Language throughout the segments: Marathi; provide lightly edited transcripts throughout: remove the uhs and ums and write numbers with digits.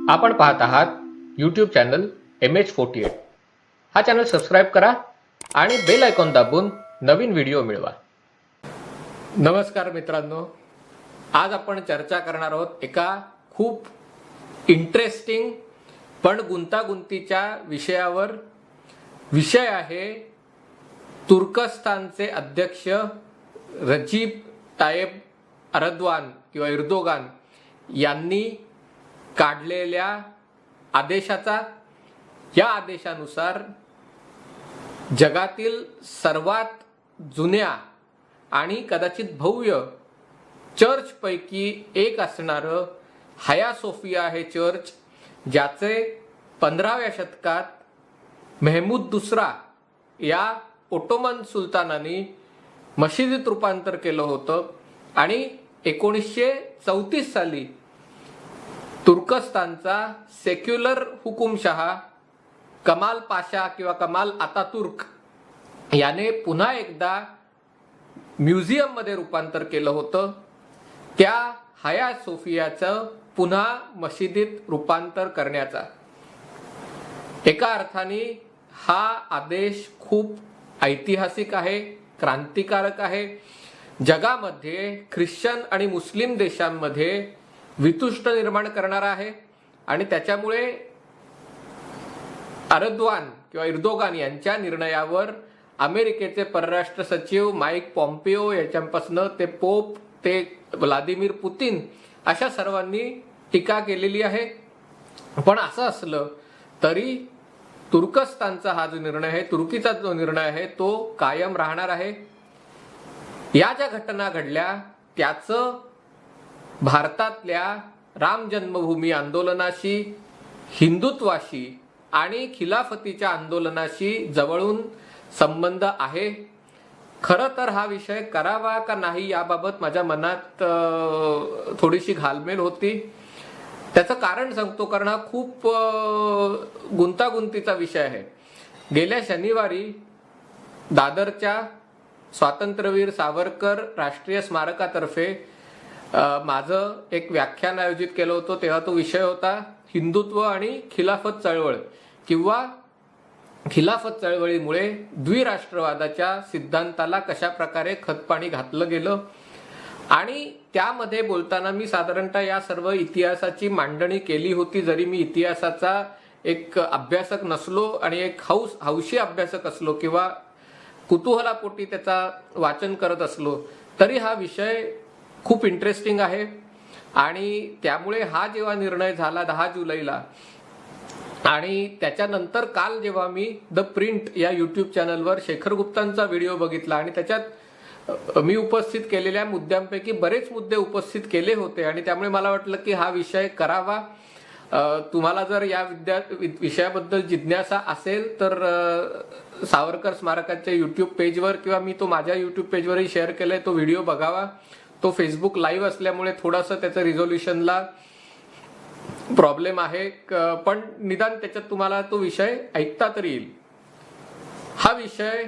आपण पाहत आहात यूट्यूब चॅनल MH48. हा चॅनल सबस्क्राईब करा आणि बेल आयकॉन दाबून नवीन व्हिडिओ मिळवा. नमस्कार मित्रांनो, आज आपण चर्चा करणार आहोत एका खूप इंटरेस्टिंग पण गुंतागुंतीच्या विषयावर. विषय आहे तुर्कस्तानचे अध्यक्ष रजीब तायेब एर्दोगान किंवा एर्दोगान यांनी काढलेल्या आदेशाचा. या आदेशानुसार जगातील सर्वात जुन्या आणि कदाचित भव्य चर्च पैकी एक असणारं हाया सोफिया हे चर्च, ज्याचे 15व्या शतकात मेहमूद दुसरा या ओटोमन सुलतानांनी मशिदीत रूपांतर केलं होतं आणि 1934 साली तुर्कस्तानचा सेक्युलर हुकुमशहा कमाल पाशा किंवा कमाल आतातुर्क याने पुन्हा एकदा म्युझियम मध्ये रूपांतर केलं होतं. त्या हाया सोफियाचं पुन्हा मशिदीत रूपांतर करण्याचा. एका अर्थाने हा आदेश खूप ऐतिहासिक आहे, क्रांतिकारक आहे. जगामध्ये ख्रिश्चन आणि मुस्लिम देशांमध्ये वितुष्ट निर्माण करणारा आहे आणि त्याच्यामुळे एर्दोगान यांच्या निर्णयावर अमेरिकेचे परराष्ट्र सचिव माईक पॉम्पिओ याच्यापासून ते पोप ते व्लादिमीर पुतीन अशा सर्वांनी टीका केलेली आहे. पण असं असलं तरी तुर्कस्तानचा हा जो निर्णय आहे, तुर्कीचा जो निर्णय आहे, तो कायम राहणार आहे. या ज्या घटना घडल्या त्याचं भारतातल्या राम जन्मभूमी आंदोलनाशी, हिंदुत्वाशी आणि खिलाफतीच्या आंदोलनाशी जवळून संबंध आहे. खरं तर हा विषय करावा का नाही याबाबत माझ्या मनात थोडीशी घालमेल होती. त्याचं कारण सांगतो, कारण हा खूप गुंतागुंतीचा विषय आहे. गेल्या शनिवारी दादरच्या स्वातंत्र्यवीर सावरकर राष्ट्रीय स्मारकातर्फे माझं एक व्याख्यान आयोजित केलं होतं. तेव्हा तो विषय होता हिंदुत्व आणि खिलाफत चळवळ किंवा खिलाफत चळवळीमुळे द्विराष्ट्रवादाच्या सिद्धांताला कशा प्रकारे खतपाणी घातलं गेलं. आणि त्यामध्ये बोलताना मी साधारणतः या सर्व इतिहासाची मांडणी केली होती. जरी मी इतिहासाचा एक अभ्यासक नसलो आणि एक हौशी अभ्यासक असलो किंवा कुतूहलापोटी त्याचा वाचन करत असलो, तरी हा विषय खूप इंटरेस्टिंग आहे. आणि त्यामुळे हा जेव्हा निर्णय झाला 10 जुलैला आणि त्याच्यानंतर काल जेव्हा मी द प्रिंट या यूट्यूब चॅनलवर शेखर गुप्तांचा व्हिडिओ बघितला आणि त्याच्यात मी उपस्थित केलेल्या मुद्द्यांपैकी बरेच मुद्दे उपस्थित केले होते आणि त्यामुळे मला वाटलं की हा विषय करावा. तुम्हाला जर या विषयाबद्दल जिज्ञासा असेल तर सावरकर स्मारकाच्या यूट्यूब पेजवर किंवा मी तो माझ्या यूट्यूब पेजवरही शेअर केलाय, तो व्हिडिओ बघावा. तो फेसबुक लाईव्ह असल्यामुळे थोडंसं त्याचं रिझोल्युशनला प्रॉब्लेम आहे, पण निदान त्याच्यात तुम्हाला तो विषय ऐकता तरी येईल. हा विषय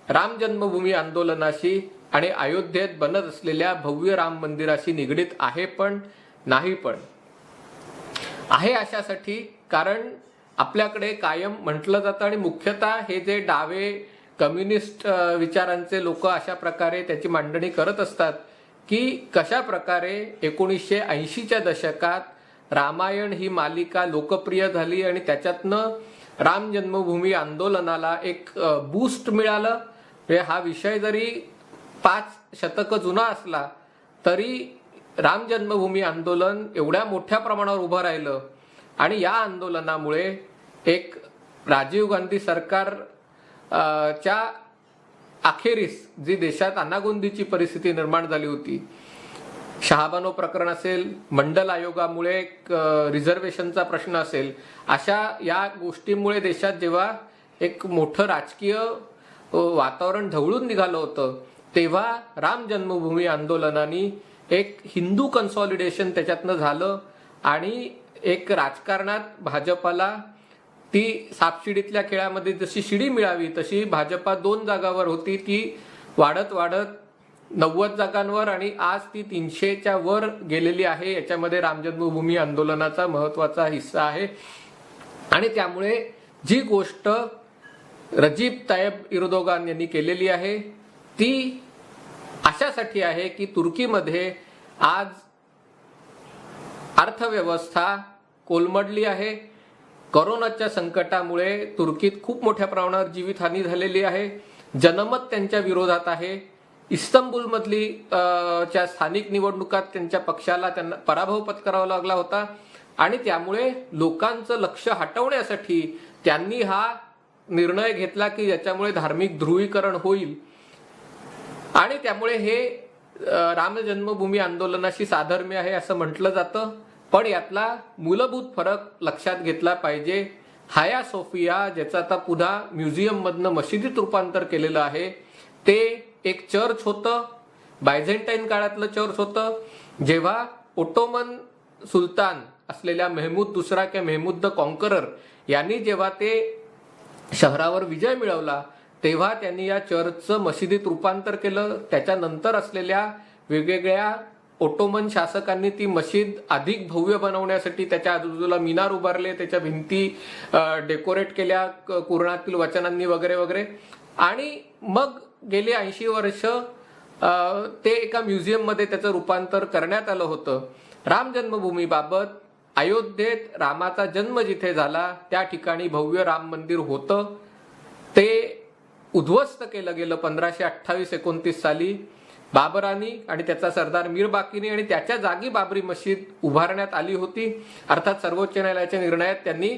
राम जन्मभूमी आंदोलनाशी आणि अयोध्येत बनत असलेल्या भव्य राम मंदिराशी निगडीत आहे पण नाही. पण आहे अशासाठी कारण आपल्याकडे कायम म्हटलं जातं आणि मुख्यतः हे जे डावे कम्युनिस्ट विचारांचे लोक अशा प्रकारे त्याची मांडणी करत असतात की कशा प्रकारे 1980च्या दशकात रामायण ही मालिका लोकप्रिय झाली आणि त्याच्यातनं राम जन्मभूमी आंदोलनाला एक बूस्ट मिळालं. हा विषय जरी 5 शतकं जुना असला तरी राम जन्मभूमी आंदोलन एवढ्या मोठ्या प्रमाणावर उभं राहिलं आणि या आंदोलनामुळे एक राजीव गांधी सरकार च्या अखेरीस जी देशात अनागोंदीची परिस्थिती निर्माण झाली होती, शहाबानो प्रकरण असेल, मंडल आयोगामुळे रिझर्वेशनचा प्रश्न असेल, अशा या गोष्टींमुळे देशात जेव्हा एक मोठं राजकीय वातावरण ढवळून निघालं होतं, तेव्हा राम जन्मभूमी आंदोलनाने एक हिंदू कन्सॉलिडेशन त्याच्यातनं झालं आणि एक राजकारणात भाजपाला ती सापशिडीतल्या खेळामध्ये जशी शिडी मिळावी तशी भाजपा 2 जागावर होती, ती वाढत वाढत 90 जागांवर आणि आज ती 300च्या वर गेलेली आहे. याच्यामध्ये राम जन्मभूमी आंदोलनाचा महत्वाचा हिस्सा आहे. आणि त्यामुळे जी गोष्ट रजीब तायब इर्दोगान यांनी केलेली आहे ती अशासाठी आहे की तुर्कीमध्ये आज अर्थव्यवस्था कोलमडली आहे. कोरोनाच्या संकटामुळे तुर्कीत खूप मोठ्या प्रमाणावर जीवितहानी झालेली आहे. जनमत त्यांच्या विरोधात आहे. इस्तंबुलमधली च्या स्थानिक निवडणुकात त्यांच्या पक्षाला त्यांना पराभव पत्करावा लागला होता आणि त्यामुळे लोकांचं लक्ष हटवण्यासाठी त्यांनी हा निर्णय घेतला की याच्यामुळे धार्मिक ध्रुवीकरण होईल आणि त्यामुळे हे राम जन्मभूमी आंदोलनाशी साधर्म्य आहे असं म्हटलं जातं. पण यातला मूलभूत फरक लक्षात घेतला पाहिजे. हाया सोफिया ज्याचं आता पुन्हा म्युझियम मधनं मशिदीत रूपांतर केलेलं आहे ते एक चर्च होतं. बायझेंटाईन काळातलं चर्च होतं. जेव्हा ओटोमन सुलतान असलेल्या मेहमूद दुसरा किंवा मेहमूद द कॉन्करर यांनी जेव्हा ते शहरावर विजय मिळवला तेव्हा त्यांनी या चर्चचं मशिदीत रूपांतर केलं. त्याच्यानंतर असलेल्या वेगवेगळ्या ओटोमन शासकांनी ती मशीद अधिक भव्य बनवण्यासाठी त्याच्या आजूबाजूला मिनार उभारले, त्याच्या भिंती डेकोरेट केल्या कुराणातील वचनांनी वगैरे वगैरे. आणि मग गेली 80 वर्ष ते एका म्युझियममध्ये त्याचं रूपांतर करण्यात आलं होतं. राम जन्मभूमीबाबत अयोध्येत रामाचा जन्म जिथे झाला त्या ठिकाणी भव्य राम मंदिर होतं. ते उद्ध्वस्त केलं गेलं 1528-29 साली बाबरानी आणि त्याचा सरदार मीर बाकीनी आणि त्याच्या जागी बाबरी मशीद उभारण्यात आली होती. अर्थात सर्वोच्च न्यायालयाच्या निर्णयात त्यांनी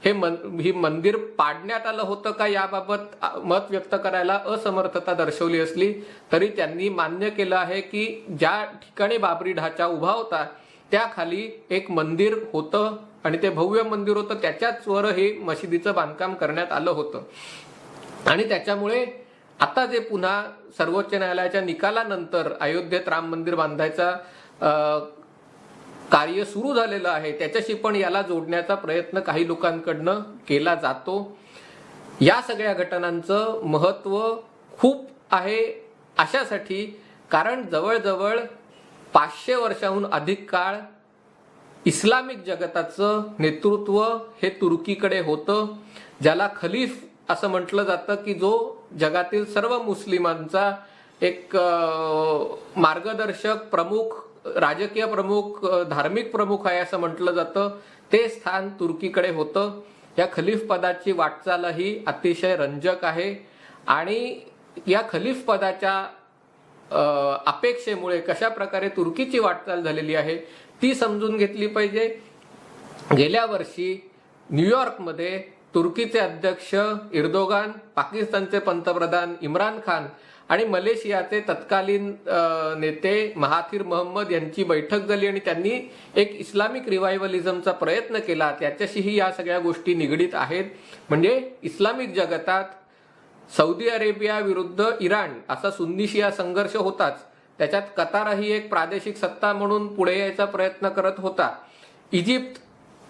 ही मंदिर पाडण्यात आलं होतं का याबाबत मत व्यक्त करायला असमर्थता दर्शवली असली तरी त्यांनी मान्य केलं आहे की ज्या ठिकाणी बाबरी ढाचा उभा होता त्याखाली एक मंदिर होतं आणि ते भव्य मंदिर होतं. त्याच्याच वर हे मशिदीचं बांधकाम करण्यात आलं होतं. आणि त्याच्यामुळे आता जे पुन्हा सर्वोच्च न्यायालयाच्या निकालानंतर अयोध्येत राम मंदिर बांधायचा कार्य सुरू झालेलं आहे त्याच्याशी पण याला जोडण्याचा प्रयत्न काही लोकांकडनं केला जातो. या सगळ्या घटनांचं महत्व खूप आहे अशासाठी कारण जवळजवळ 500 वर्षाहून अधिक काळ इस्लामिक जगताचं नेतृत्व हे तुर्कीकडे होतं. ज्याला खलीफ असं म्हटलं जातं की जो जगातील सर्व मुस्लिमांचा एक मार्गदर्शक प्रमुख, राजकीय प्रमुख, धार्मिक प्रमुख आहे असं म्हटलं जातं. ते स्थान तुर्कीकडे होतं. या खलीफ पदाची वाटचालही अतिशय रंजक आहे आणि या खलीफ पदाच्या अपेक्षेमुळे कशा प्रकारे तुर्कीची वाटचाल झालेली आहे ती समजून घेतली पाहिजे. गेल्या वर्षी न्यूयॉर्कमध्ये तुर्कीचे अध्यक्ष इर्दोगान, पाकिस्तानचे पंतप्रधान इम्रान खान आणि मलेशियाचे तत्कालीन नेते महाथीर मोहम्मद यांची बैठक झाली आणि त्यांनी एक इस्लामिक रिवायवलिझमचा प्रयत्न केला. त्याच्याशीही या सगळ्या गोष्टी निगडीत आहेत. म्हणजे इस्लामिक जगतात सौदी अरेबिया विरुद्ध इराण असा सुन्नी शिया संघर्ष होताच. त्याच्यात कतारही एक प्रादेशिक सत्ता म्हणून पुढे यायचा प्रयत्न करत होता. इजिप्त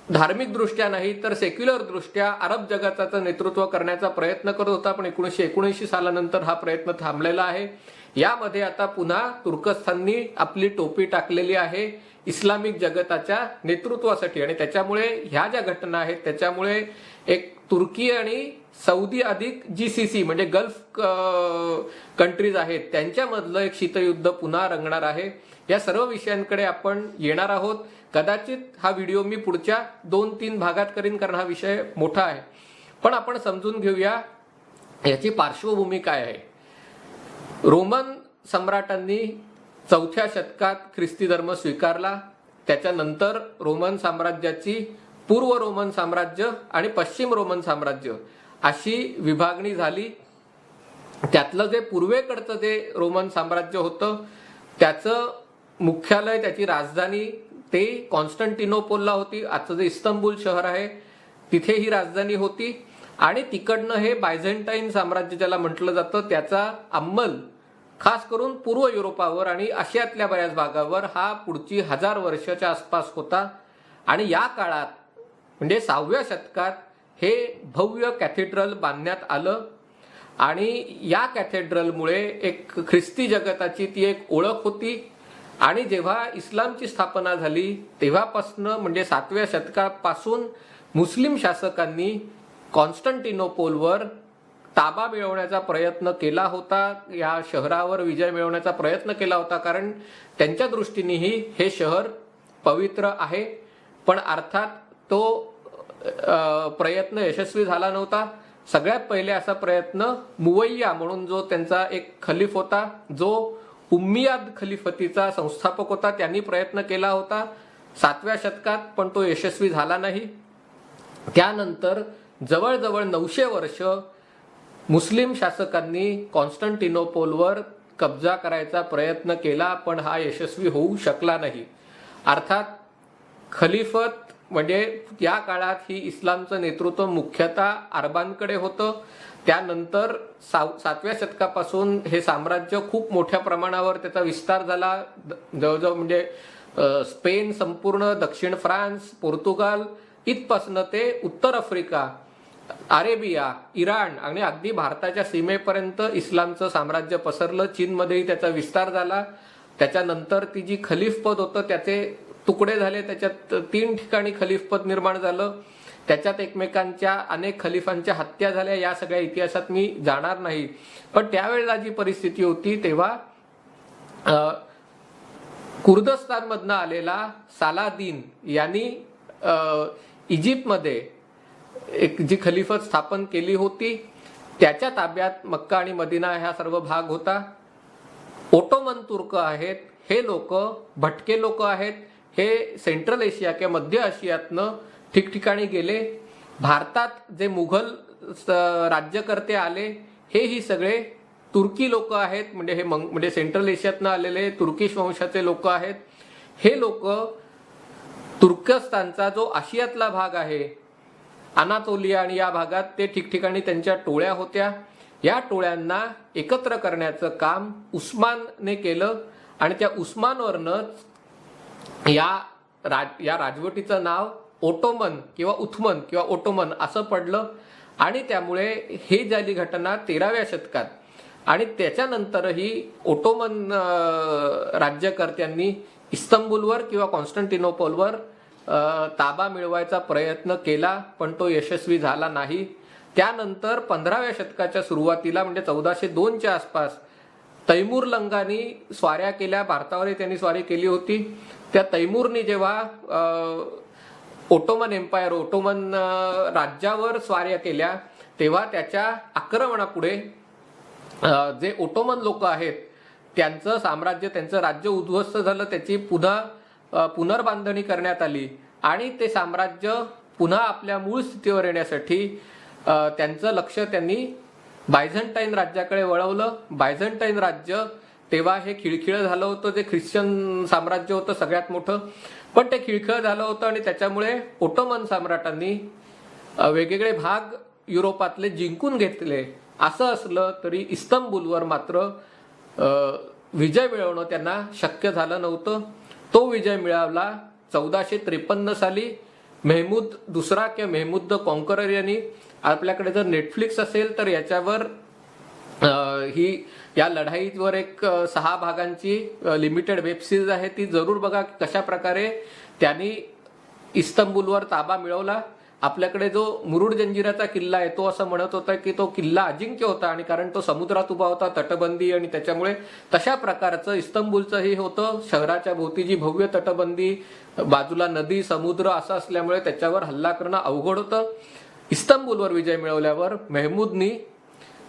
धार्मिक दृष्ट्या नाही तर सेक्युलर दृष्ट्या अरब जगताचं नेतृत्व करण्याचा प्रयत्न करत होता. पण 1979 सालानंतर हा प्रयत्न थांबलेला आहे. यामध्ये आता पुन्हा तुर्कस्थाननी आपली टोपी टाकलेली आहे इस्लामिक जगताच्या नेतृत्वासाठी आणि त्याच्यामुळे ह्या ज्या घटना आहेत त्याच्यामुळे एक तुर्की आणि सौदी अधिक GCC म्हणजे गल्फ कंट्रीज आहेत त्यांच्यामधलं एक शीतयुद्ध पुन्हा रंगणार आहे. या सर्व विषयांकडे आपण येणार आहोत. कदाचित हा व्हिडिओ मी पुढच्या 2-3 भागात करीन कारण हा विषय मोठा आहे. पण आपण समजून घेऊया याची पार्श्वभूमी काय आहे. रोमन सम्राटांनी 4थ्या शतकात ख्रिस्ती धर्म स्वीकारला. त्याच्यानंतर रोमन साम्राज्याची पूर्व रोमन साम्राज्य आणि पश्चिम रोमन साम्राज्य अशी विभागणी झाली. त्यातलं जे पूर्वेकडचं जे रोमन साम्राज्य होतं त्याचं मुख्यालय, त्याची राजधानी ते कॉन्स्टंटिनोपोलला होती. आजचं जे इस्तंबुल शहर आहे तिथे ही राजधानी होती. आणि तिकडनं हे बायझेंटाईन साम्राज्य ज्याला म्हटलं जातं त्याचा अंमल खास करून पूर्व युरोपावर आणि आशियातल्या बऱ्याच भागावर हा पुढची 1000 वर्षाच्या आसपास होता. आणि या काळात म्हणजे 6व्या शतकात हे भव्य कॅथेड्रल बांधण्यात आलं आणि या कॅथेड्रलमुळे एक ख्रिस्ती जगताची ती एक ओळख होती. आणि जेव्हा इस्लामची स्थापना झाली तेव्हापासून म्हणजे 7व्या शतकापासून मुस्लिम शासकांनी कॉन्स्टंटिनोपोलवर ताबा मिळवण्याचा प्रयत्न केला होता, या शहरावर विजय मिळवण्याचा प्रयत्न केला होता, कारण त्यांच्या दृष्टीनेही हे शहर पवित्र आहे. पण अर्थात तो प्रयत्न यशस्वी झाला नव्हता. सगळ्यात पहिले असा प्रयत्न मुवैया म्हणून जो त्यांचा एक खलीफ होता, जो उम्मियाद खलिफतीचा संस्थापक होता, त्यांनी प्रयत्न केला होता 7व्या शतकात, पण तो यशस्वी झाला नाही. त्यानंतर जवळजवळ 900 वर्ष मुस्लिम शासकांनी कॉन्स्टंटिनोपोलवर कब्जा करायचा प्रयत्न केला, पण हा यशस्वी होऊ शकला नाही. अर्थात खलिफत म्हणजे या काळात ही इस्लामचं नेतृत्व मुख्यतः अरबांकडे होतं. त्यानंतर 7व्या शतकापासून हे साम्राज्य खूप मोठ्या प्रमाणावर त्याचा विस्तार झाला. जवळजवळ म्हणजे स्पेन, संपूर्ण दक्षिण फ्रान्स, पोर्तुगाल इथपासून ते उत्तर आफ्रिका, अरेबिया, इराण आणि अगदी भारताच्या सीमेपर्यंत इस्लामचं साम्राज्य पसरलं. चीनमध्येही त्याचा विस्तार झाला. त्याच्यानंतर ती जी खलीफपद होतं त्याचे तुकडे झाले, त्याच्यात 3 ठिकाणी खलीफपद निर्माण झालं. त्याच्यात एकमेकांच्या अनेक खलिफांच्या हत्या झाल्या. या सगळ्या इतिहासात मी जाणार नाही. पण त्यावेळेला जी परिस्थिती होती तेव्हा कुर्दिस्तानमधनं आलेला सालादीन यांनी इजिप्तमध्ये एक जी खलिफत स्थापन केली होती, त्याच्या ताब्यात मक्का आणि मदिना हा सर्व भाग होता. ओटोमन तुर्क आहेत, हे लोक भटके लोक आहेत. हे सेंट्रल एशिया किंवा मध्य आशियातनं ठिकठिकाणी गेले. भारतात जे मुघल राज्यकर्ते आले हेही सगळे तुर्की लोक आहेत. म्हणजे हे म्हणजे सेंट्रल एशियातनं आलेले तुर्किश वंशाचे लोक आहेत. हे लोक तुर्कस्तानचा जो आशियातला भाग आहे, अनातोलिया आणि या भागात, ते ठिकठिकाणी त्यांच्या टोळ्या होत्या. या टोळ्यांना एकत्र करण्याचं काम उस्मानने केलं आणि त्या उस्मानवरनंच या राजवटीचं नाव ओटोमन किंवा उथमन किंवा ओटोमन असं पडलं. आणि त्यामुळे हे झाली घटना 13व्या शतकात. आणि त्याच्यानंतरही ओटोमन राज्यकर्त्यांनी इस्तंबूलवर किंवा कॉन्स्टंटिनोपोलवर ताबा मिळवायचा प्रयत्न केला, पण तो यशस्वी झाला नाही. त्यानंतर 15व्या शतकाच्या सुरुवातीला म्हणजे 1402च्या आसपास तैमूर लंगानी स्वाऱ्या केल्या. भारतावरही त्यांनी स्वारी केली होती. त्या तैमूरनी जेव्हा ओटोमन एम्पायर, ओटोमन राज्यावर स्वाऱ्या केल्या, तेव्हा त्याच्या आक्रमणापुढे जे ओटोमन लोक आहेत त्यांचं साम्राज्य, त्यांचं राज्य उद्ध्वस्त झालं. त्याची पुनर्बांधणी करण्यात आली आणि ते साम्राज्य पुन्हा आपल्या मूळ स्थितीवर येण्यासाठी त्यांचं लक्ष त्यांनी बायझंटाईन राज्याकडे वळवलं. बायझंटाईन राज्य तेव्हा हे खिळखिळं झालं होतं. जे ख्रिश्चन साम्राज्य होतं सगळ्यात मोठं, पण ते खिळखिळं झालं होतं आणि त्याच्यामुळे ओटोमन सम्राटांनी वेगवेगळे भाग युरोपातले जिंकून घेतले. असं असलं तरी इस्तंबूलवर मात्र विजय मिळवणं त्यांना शक्य झालं नव्हतं. तो विजय मिळवला 1453 साली मेहमूद दुसरा किंवा मेहमूद द कॉन्करर यांनी. आपल्याकडे जर नेटफ्लिक्स असेल तर याच्यावर या लढाईवर एक 6 भागांची लिमिटेड वेब सिरीज आहे, ती जरूर बघा. कशा प्रकारे त्यांनी इस्तंबूलवर ताबा मिळवला. आपल्याकडे जो मुरुड जंजिराचा किल्ला आहे तो असं म्हणत होता की तो किल्ला अजिंक्य होता, आणि कारण तो समुद्रात उभा होता, तटबंदी, आणि त्याच्यामुळे तशा प्रकारचं इस्तंबूलचंही होतं. शहराच्या भोवती जी भव्य तटबंदी, बाजूला नदी, समुद्र असं असल्यामुळे त्याच्यावर हल्ला करणं अवघड होतं. इस्तंबूलवर विजय मिळवल्यावर मेहमूदनी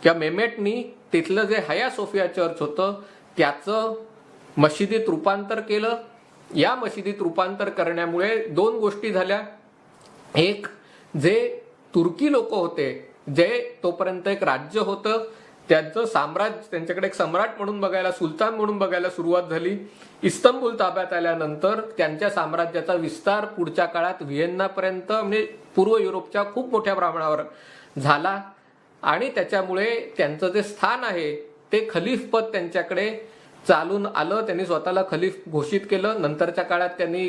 किंवा मेमेटनी तिथलं जे हया सोफिया चर्च होतं त्याचं मशिदीत रूपांतर केलं. या मशिदीत रूपांतर करण्यामुळे 2 गोष्टी झाल्या. एक, जे तुर्की लोक होते, जे तोपर्यंत एक राज्य होतं, त्यांचं साम्राज्य, त्यांच्याकडे एक सम्राट म्हणून बघायला, सुलतान म्हणून बघायला सुरुवात झाली. इस्तंबूल ताब्यात आल्यानंतर त्यांच्या साम्राज्याचा विस्तार पुढच्या काळात व्हिएन्नापर्यंत म्हणजे पूर्व युरोपच्या खूप मोठ्या प्रमाणावर झाला. आणि त्याच्यामुळे त्यांचं जे स्थान आहे ते खलीफपद त्यांच्याकडे चालून आलं. त्यांनी स्वतःला खलीफ घोषित केलं. नंतरच्या काळात त्यांनी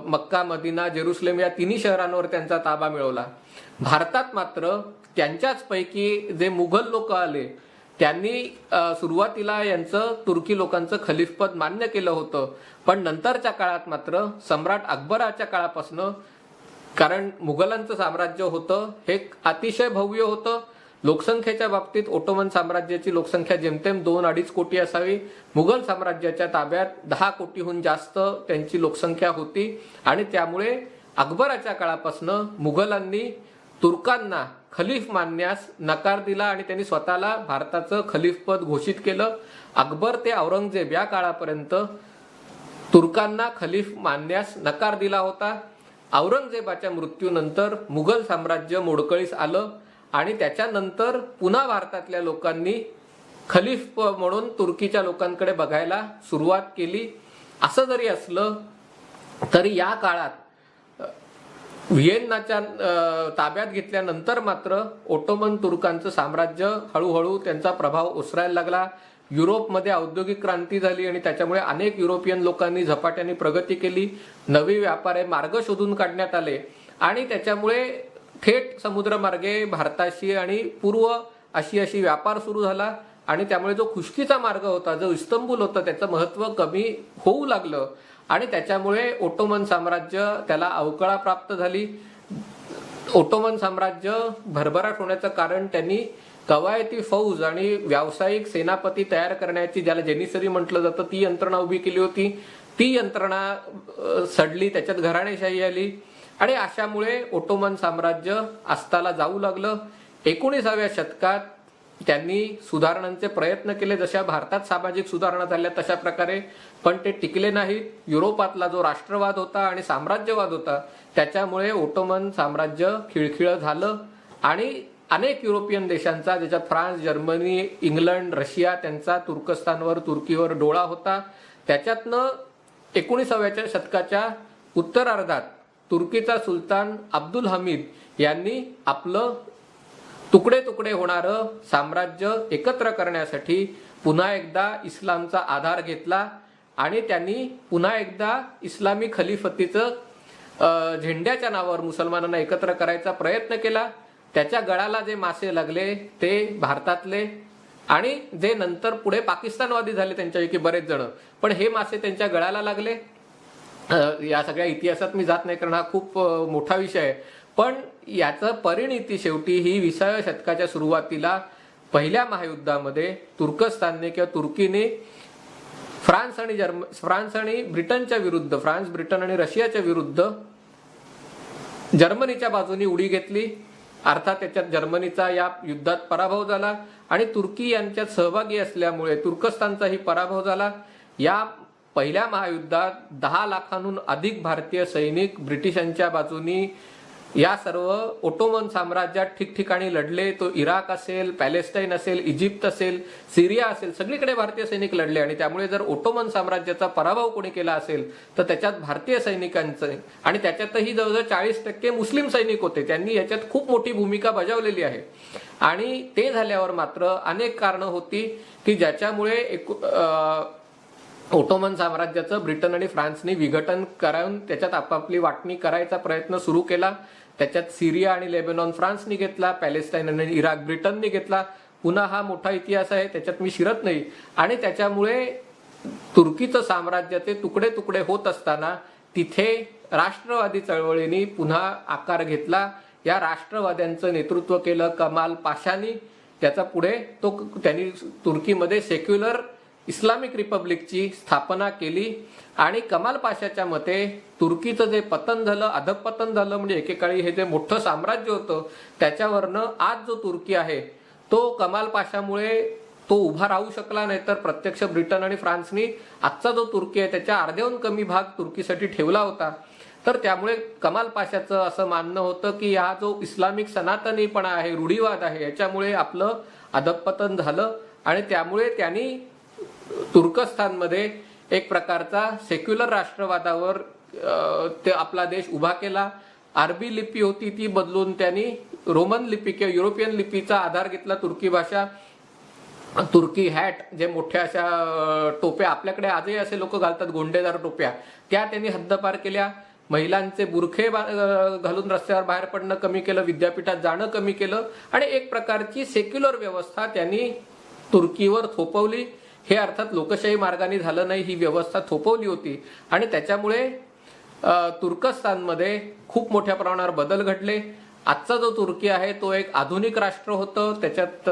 मक्का, मदिना, जेरुसलेम या तिन्ही शहरांवर त्यांचा ताबा मिळवला. भारतात मात्र त्यांच्याच पैकी जे मुघल लोक आले त्यांनी सुरुवातीला यांचं तुर्की लोकांचं खलीफपद मान्य केलं होतं, पण नंतरच्या काळात मात्र सम्राट अकबराच्या काळापासून, कारण मुघलांचं साम्राज्य होतं हे अतिशय भव्य होतं. लोकसंख्येच्या बाबतीत ओटोमन साम्राज्याची लोकसंख्या जेमतेम 2-2.5 कोटी असावी. मुघल साम्राज्याच्या ताब्यात 10 कोटीहून जास्त त्यांची लोकसंख्या होती आणि त्यामुळे अकबराच्या काळापासून मुघलांनी तुर्कांना खलीफ मानण्यास नकार दिला आणि त्यांनी स्वतःला भारताचं खलीफपद घोषित केलं. अकबर ते औरंगजेब या काळापर्यंत तुर्कांना खलीफ मानण्यास नकार दिला होता. औरंगजेबाच्या मृत्यूनंतर मुघल साम्राज्य मोडकळीस आलं आणि त्याच्यानंतर पुन्हा भारतातल्या लोकांनी खलीफ म्हणून तुर्कीच्या लोकांकडे बघायला सुरुवात केली. असं जरी असलं तरी या काळात व्हिएन्नाच्या ताब्यात घेतल्यानंतर मात्र ओटोमन तुर्कांचं साम्राज्य हळूहळू त्यांचा प्रभाव ओसरायला लागला. युरोपमध्ये औद्योगिक क्रांती झाली आणि त्याच्यामुळे अनेक युरोपियन लोकांनी झपाट्याने प्रगती केली. नवी व्यापारी मार्ग शोधून काढण्यात आले आणि त्याच्यामुळे थेट समुद्रमार्गे भारताशी आणि पूर्व आशियाशी व्यापार सुरू झाला आणि त्यामुळे जो खुष्कीचा मार्ग होता, जो इस्तंबूल होता, त्याचं महत्त्व कमी होऊ लागलं आणि त्याच्यामुळे ओटोमन साम्राज्य त्याला अवकळा प्राप्त झाली. ओटोमन साम्राज्य भरभराट होण्याचं कारण त्यांनी कवायती फौज आणि व्यावसायिक सेनापती तयार करण्याची, ज्याला जेनिसरी म्हटलं जातं, ती यंत्रणा उभी केली होती. ती यंत्रणा सडली, त्याच्यात घराणेशाही आली आणि अशामुळे ओटोमन साम्राज्य अस्ताला जाऊ लागलं. 19व्या शतकात त्यांनी सुधारणांचे प्रयत्न केले, जशा भारतात सामाजिक सुधारणा झाल्या तशा प्रकारे, पण ते टिकले नाहीत. युरोपातला जो राष्ट्रवाद होता आणि साम्राज्यवाद होता त्याच्यामुळे ओटोमन साम्राज्य खिळखिळं झालं आणि अनेक युरोपियन देशांचा, ज्याच्यात फ्रान्स, जर्मनी, इंग्लंड, रशिया, त्यांचा तुर्कस्तानवर, तुर्कीवर डोळा होता. त्याच्यातनं 19व्या शतकाच्या उत्तरार्धात तुर्कीचा सुलतान अब्दुल हमीद यांनी आपलं तुकडे तुकडे होणारं साम्राज्य एकत्र करण्यासाठी पुन्हा एकदा इस्लामचा आधार घेतला आणि त्यांनी पुन्हा एकदा इस्लामी खलिफतीचं झेंड्याच्या नावावर मुसलमानांना एकत्र करायचा प्रयत्न केला. त्याच्या गळाला जे मासे लागले ते भारतातले आणि जे नंतर पुढे पाकिस्तानवादी झाले त्यांच्यापैकी बरेच जण, पण हे मासे त्यांच्या गळाला लागले. या सगळ्या इतिहासात मी जात नाही कारण हा खूप मोठा विषय आहे, पण याचं परिणिती शेवटी ही 20व्या शतकाच्या सुरुवातीला पहिल्या महायुद्धामध्ये तुर्कस्तानने किंवा तुर्कीने फ्रान्स आणि ब्रिटनच्या विरुद्ध, फ्रान्स, ब्रिटन आणि रशियाच्या विरुद्ध जर्मनीच्या बाजूने उडी घेतली. अर्थात त्याच्यात जर्मनीचा या युद्धात पराभव झाला आणि तुर्की यांच्यात सहभागी असल्यामुळे तुर्कस्तानचाही पराभव झाला. या पहिल्या महायुद्धात 10 लाखांहून अधिक भारतीय सैनिक ब्रिटिशांच्या बाजूनी या सर्व ओटोमन साम्राज्यात ठिकठिकाणी लढले. तो इराक असेल, पॅलेस्टाईन असेल, इजिप्त असेल, सिरिया असेल, सगळीकडे भारतीय सैनिक लढले आणि त्यामुळे जर ओटोमन साम्राज्याचा पराभव कोणी केला असेल तर त्याच्यात भारतीय सैनिकांचं, आणि त्याच्यातही जवळजवळ 40% मुस्लिम सैनिक होते, त्यांनी याच्यात खूप मोठी भूमिका बजावलेली आहे. आणि ते झाल्यावर मात्र अनेक कारणं होती की ज्याच्यामुळे ओटोमन साम्राज्याचं ब्रिटन आणि फ्रान्सने विघटन करून त्याच्यात आपापली वाटणी करायचा प्रयत्न सुरू केला. त्याच्यात सिरिया आणि लेबनॉन फ्रान्सने घेतला, पॅलेस्टाईन आणि इराक ब्रिटनने घेतला. पुन्हा हा मोठा इतिहास आहे, त्याच्यात मी शिरत नाही. आणि त्याच्यामुळे तुर्कीचं साम्राज्याचे तुकडे तुकडे होत असताना तिथे राष्ट्रवादी चळवळीने पुन्हा आकार घेतला. या राष्ट्रवाद्यांचं नेतृत्व केलं कमाल पाशानी. त्याचा पुढे त्यांनी तुर्कीमध्ये सेक्युलर इस्लामिक रिपब्लिकची स्थापना केली आणि कमाल पाशाच्या मते तुर्कीचं जे पतन झालं, अधपतन झालं, म्हणजे एकेकाळी हे जे मोठं साम्राज्य होतं त्याच्यावरनं आज जो तुर्की आहे तो कमाल पाशामुळे तो उभा राहू शकला नाही, तर प्रत्यक्ष ब्रिटन आणि फ्रान्सनी आजचा जो तुर्की आहे त्याच्या अर्ध्याहून कमी भाग तुर्कीसाठी ठेवला होता. तर त्यामुळे कमाल पाशाचं असं मानणं होतं की हा जो इस्लामिक सनातनीपणा आहे, रूढीवाद आहे, याच्यामुळे आपलं अधपतन झालं आणि त्यामुळे त्यांनी तुर्कस्तानमध्ये एक प्रकारचा सेक्युलर राष्ट्रवादावर ते आपला देश उभा केला. अरबी लिपी होती ती बदलून त्यांनी रोमन लिपी किंवा युरोपियन लिपीचा आधार घेतला तुर्की भाषा. तुर्की हॅट, जे मोठ्या अशा टोप्या आपल्याकडे आजही असे लोक घालतात, गोंडेदार टोप्या, त्या त्यांनी हद्दपार केल्या. महिलांचे बुरखे घालून रस्त्यावर बाहेर पडणं कमी केलं, विद्यापीठात जाणं कमी केलं आणि एक प्रकारची सेक्युलर व्यवस्था त्यांनी तुर्कीवर थोपवली. हे अर्थात लोकशाही मार्गाने झालं नाही, ही व्यवस्था थोपवली होती आणि त्याच्यामुळे तुर्कस्तानमध्ये खूप मोठ्या प्रमाणावर बदल घडले. आजचा जो तुर्की आहे तो एक आधुनिक राष्ट्र होतं. त्याच्यात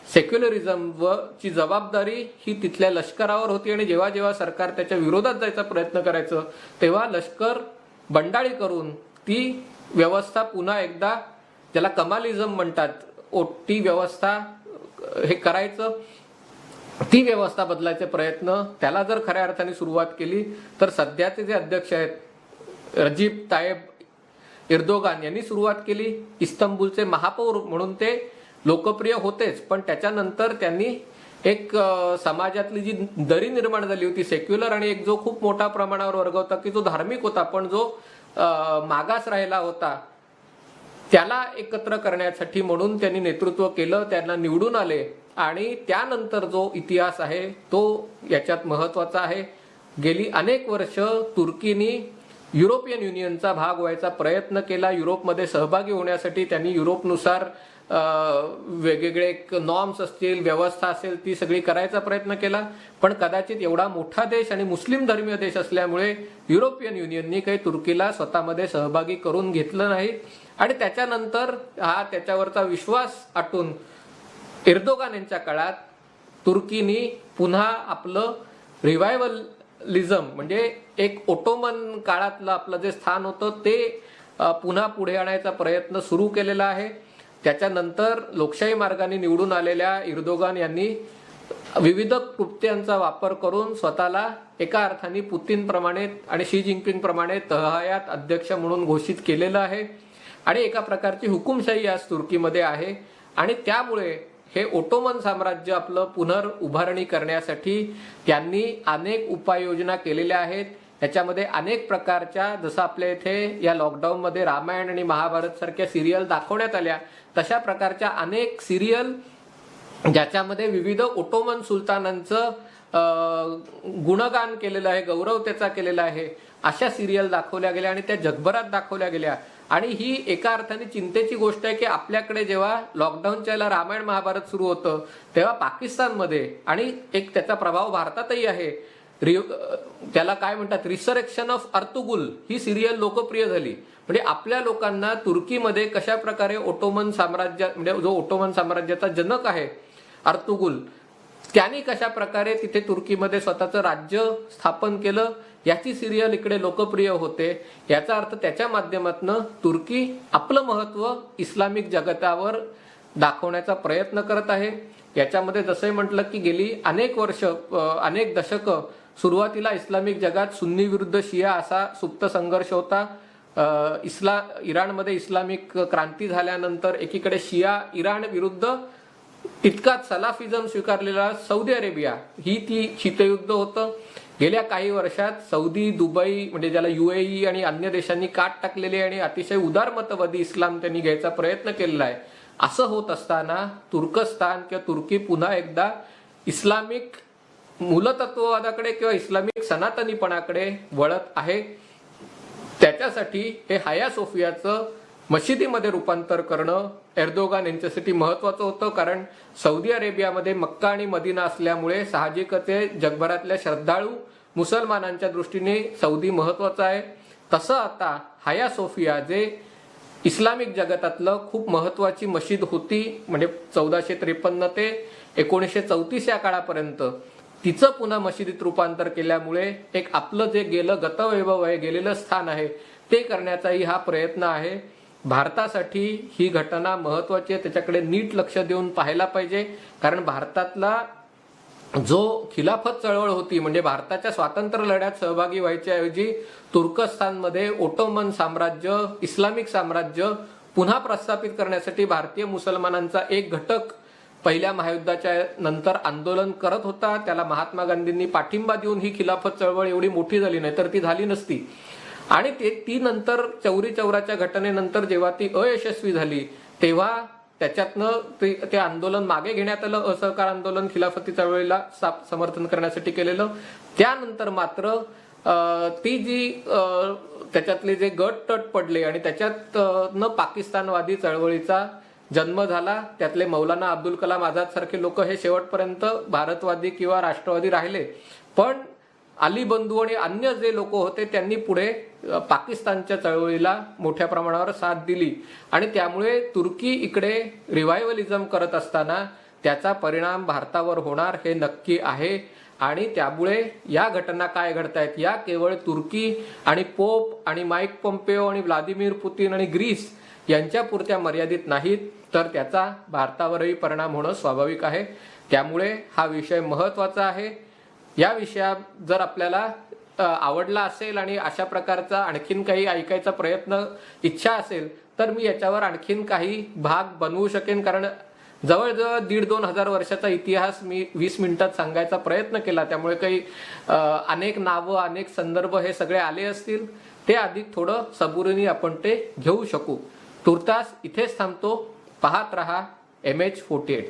सेक्युलरिझमची जबाबदारी ही तिथल्या लष्करावर होती आणि जेव्हा जेव्हा सरकार त्याच्या विरोधात जायचा प्रयत्न करायचं तेव्हा लष्कर बंडाळी करून ती व्यवस्था पुन्हा एकदा, ज्याला कमालिझम म्हणतात, ती व्यवस्था हे करायचं. ती व्यवस्था बदलायचे प्रयत्न, त्याला जर खऱ्या अर्थाने सुरुवात केली तर सध्याचे जे अध्यक्ष आहेत रजीब तायेब एर्दोगान यांनी सुरुवात केली. इस्तंबूलचे महापौर म्हणून ते लोकप्रिय होतेच, पण त्याच्यानंतर त्यांनी एक समाजातली जी दरी निर्माण झाली होती सेक्युलर आणि एक जो खूप मोठ्या प्रमाणावर वर्ग होता की जो धार्मिक होता पण जो मागास राहिला होता, त्याला एकत्र करण्यासाठी म्हणून त्यांनी नेतृत्व केलं, त्यांना निवडून आले आणि त्यानंतर जो इतिहास आहे तो याच्यात महत्वाचा आहे. गेली अनेक वर्ष तुर्कीनी युरोपियन युनियनचा भाग व्हायचा प्रयत्न केला. युरोपमध्ये सहभागी होण्यासाठी त्यांनी युरोपनुसार वेगवेगळे नॉर्म्स असतील, व्यवस्था असेल, ती सगळी करायचा प्रयत्न केला. पण कदाचित एवढा मोठा देश आणि मुस्लिम धर्मीय देश असल्यामुळे युरोपियन युनियननी काही तुर्कीला स्वतःमध्ये सहभागी करून घेतलं नाही आणि त्याच्यानंतर हा त्याच्यावरचा विश्वास आटून एर्दोगान यांच्या काळात तुर्कीनी पुन्हा आपलं रिवायवलिझम म्हणजे एक ओटोमन काळातलं आपलं जे स्थान होतं ते पुन्हा पुढे आणायचा प्रयत्न सुरू केलेला आहे. त्याच्यानंतर लोकशाही मार्गाने निवडून आलेल्या एर्दोगान यांनी विविध कृत्यांचा वापर करून स्वतःला एका अर्थाने पुतीन प्रमाणे आणि शी जिनपिंग प्रमाणे तहयात अध्यक्ष म्हणून घोषित केलेलं आहे आणि एका प्रकारची हुकुमशाही आज तुर्कीमध्ये आहे आणि त्यामुळे हे ओटोमन साम्राज्य आपलं पुनर्उभारणी करण्यासाठी त्यांनी अनेक उपाययोजना केलेल्या आहेत. याच्यामध्ये अनेक प्रकारच्या, जसं आपल्या इथे या लॉकडाऊनमध्ये रामायण आणि महाभारत सारख्या सिरियल दाखवण्यात आल्या, तशा प्रकारच्या अनेक सिरियल ज्याच्यामध्ये विविध ओटोमन सुलतानांचं गुणगान केलेलं आहे, गौरव त्याचा केलेला आहे, अशा सिरियल दाखवल्या गेल्या आणि त्या जगभरात दाखवल्या गेल्या. आणि ही एका अर्थाने चिंतेची गोष्ट आहे की आपल्याकडे जेव्हा लॉकडाऊनच्या वेळेला रामायण महाभारत सुरू होतं तेव्हा पाकिस्तानमध्ये आणि एक त्याचा प्रभाव भारतातही आहे, त्याला काय म्हणतात, resurrection of Ertugrul he serial लोकप्रिय झाली. म्हणजे आपल्या लोकांना तुर्कीमध्ये कशा प्रकारे ओटोमन साम्राज्य म्हणजे जो ओटोमन साम्राज्याचा जनक आहे अर्तुगुल, त्यांनी कशा प्रकारे तिथे तुर्कीमध्ये स्वतःचं राज्य स्थापन केलं याची सिरियल इकडे लोकप्रिय होते. याचा अर्थ त्याच्या माध्यमातून तुर्की आपलं महत्व इस्लामिक जगतावर दाखवण्याचा प्रयत्न करत आहे. याच्यामध्ये जसंही म्हटलं की गेली अनेक वर्ष, अनेक दशकं सुरुवातीला इस्लामिक जगात सुन्नी विरुद्ध शिया असा सुप्त संघर्ष होता. इराणमध्ये इस्लामिक क्रांती झाल्यानंतर एकीकडे शिया इराण विरुद्ध तितकाच सलाफिझम स्वीकारलेला सौदी अरेबिया, ही ती शीतयुद्ध होतं. गेल्या काही वर्षात सौदी, दुबई म्हणजे ज्याला UAE आणि अन्य देशांनी काट टाकलेले आणि अतिशय उदारमतवादी इस्लाम त्यांनी घ्यायचा प्रयत्न केलेला आहे. असं होत असताना तुर्कस्तान किंवा तुर्की पुन्हा एकदा इस्लामिक मूलतत्ववादाकडे किंवा इस्लामिक सनातनीपणाकडे वळत आहे. त्याच्यासाठी हे हाया सोफियाचं मशिदीमध्ये रूपांतर करणं एर्दोगान यांच्यासाठी महत्वाचं होतं, कारण सौदी अरेबियामध्ये मक्का आणि मदिना असल्यामुळे साहजिकच जगभरातल्या श्रद्धाळू मुसलमानांच्या दृष्टीने सौदी महत्वाचा आहे. तसं आता हाया सोफिया जे इस्लामिक जगतातलं खूप महत्वाची मशीद होती, म्हणजे 1453 ते 1934 या काळापर्यंत तिचं पुन्हा मशिदीत रूपांतर केल्यामुळे एक आपलं जे गेलं गतवैभव आहे, गेलेलं स्थान आहे, ते करण्याचाही हा प्रयत्न आहे. भारतासाठी ही घटना महत्वाची आहे, त्याच्याकडे नीट लक्ष देऊन पाहायला पाहिजे. कारण भारतातला जो खिलाफत चळवळ होती, म्हणजे भारताच्या स्वातंत्र्य लढ्यात सहभागी व्हायच्या ऐवजी तुर्कस्तानमध्ये ओटोमन साम्राज्य, इस्लामिक साम्राज्य पुन्हा प्रस्थापित करण्यासाठी भारतीय मुसलमानांचा एक घटक पहिल्या महायुद्धाच्या नंतर आंदोलन करत होता. त्याला महात्मा गांधींनी पाठिंबा देऊन ही खिलाफत चळवळ एवढी मोठी झाली, नाही तर ती झाली नसती. आणि ती नंतर चौरी चौराच्या घटनेनंतर जेव्हा ती अयशस्वी झाली तेव्हा त्याच्यातनं ते आंदोलन मागे घेण्यात आलं, असहकार आंदोलन खिलाफती चळवळीला समर्थन करण्यासाठी केलेलं. त्यानंतर मात्र ती जी त्याच्यातले जे गट तट पडले आणि त्याच्यात पाकिस्तानवादी चळवळीचा जन्म झाला. त्यातले मौलाना अब्दुल कलाम आझाद सारखे लोक हे शेवटपर्यंत भारतवादी किंवा राष्ट्रवादी राहिले, पण अली बंधू आणि अन्य जे लोक होते त्यांनी पुढे पाकिस्तानच्या चळवळीला मोठ्या प्रमाणावर साथ दिली आणि त्यामुळे तुर्की इकडे रिव्हायवलिझम करत असताना त्याचा परिणाम भारतावर होणार हे नक्की आहे. आणि त्यामुळे या घटना काय घडतायत या केवळ तुर्की आणि पोप आणि माईक पॉम्पेओ आणि व्लादिमीर पुतीन आणि ग्रीस यांच्या पुरत्या मर्यादित नाहीत, तर त्याचा भारतावरही परिणाम होणं स्वाभाविक आहे. त्यामुळे हा विषय महत्वाचा आहे. या विषयात जर आपल्याला आवडला असेल आणि अशा प्रकारचा आणखीन काही ऐकायचा इच्छा असेल तर मी याच्यावर आणखीन काही भाग बनवू शकेन, कारण जवळजवळ 1,500-2 हजार वर्षाचा इतिहास मी 20 मिनिटात सांगायचा प्रयत्न केला. त्यामुळे काही अनेक नावं अनेक संदर्भ हे सगळे आले असतील, ते अधिक थोडं सबुरीने आपण ते घेऊ शकू. तुर्तास इथेच थांबतो. पाहत रहा MH48.